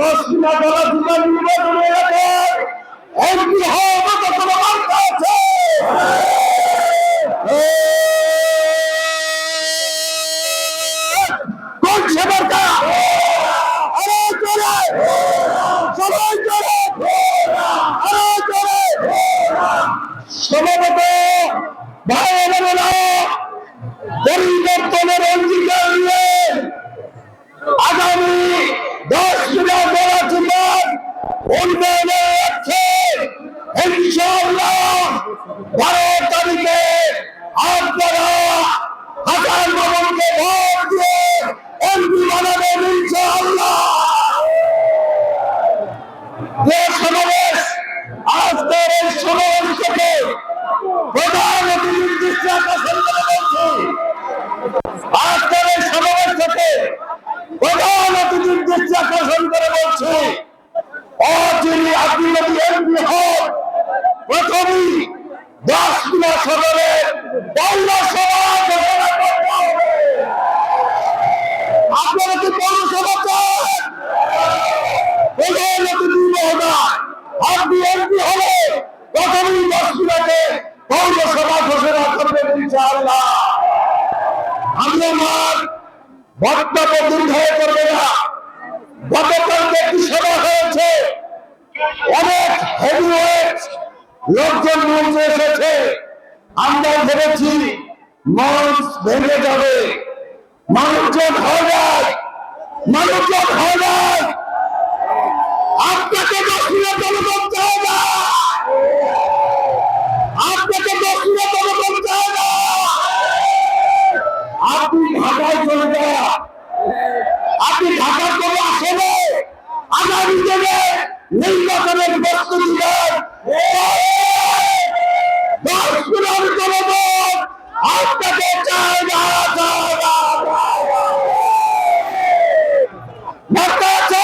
দশমিনা দলা জুতা নির্বাচন এলাকায় এমপি হওয়ার মতো কোনো মার্কা আছে? কোন সে মার্কা? আরো জোরে, সবাই জোরে, আরো জোরে। সভাপতি ভাই বোনেরা, পরিবর্তনের অঙ্গীকার নিয়ে আগামী 10 জুলাই বরাচুম্বন উন্নয়নের লক্ষ্যে ইনশাআল্লাহ 12 তারিখে আপনারা হাসান মামুনকে ভোট দিয়ে এমপি বানাবেন ইনশাআল্লাহ। সমাবেশ, আজকের এই সমাবেশ থেকে প্রধান অতিথির দৃষ্টি আকর্ষণ করে বলছি, আজকের এই সমাবেশ থেকে প্রধান অতিথির দৃষ্টি আকর্ষণ করে বলছি, যিনি আপনি যদি এমপি হন, প্রথমেই 10 জুলাই সদরে পৌরসভা ঘোষণা করতে হবে। আপনারা কি পৌরসভা চান? প্রধান অতিথি মহোদয়, আপনি এমপি হলে প্রথমেই 10 জুলাইতে পৌরসভা ঘোষণা করবেন ইনশাআল্লাহ। আমি আমার বক্তব্য দীর্ঘায়িত করবে না। গতকালকে একটি সভা হয়েছে, অনেক হেভিওয়েট লোকজন মঞ্চে এসেছে। আমরা ভেবেছি মঞ্চ ভেঙে যাবে, মানুষজন হয় যায়, মানুষজন হয় যায়। আপনাকে দক্ষিণতম করতে হবে, আপনাকে দক্ষিণতম করতে হবে। আপনি ঢাকায় চলে যান, আপনি ঢাকার কোনো আসলে আগামী দিনে নির্বাচনের প্রস্তুতি নেন। 10 জুলাই জনগণ আপনাকে চায় না, চায় না। মার্কা আছে,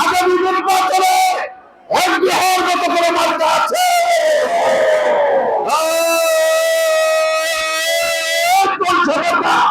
আগামী নির্বাচনে এমপি হওয়ার মতো করে মার্কা আছে। কোন সরকার?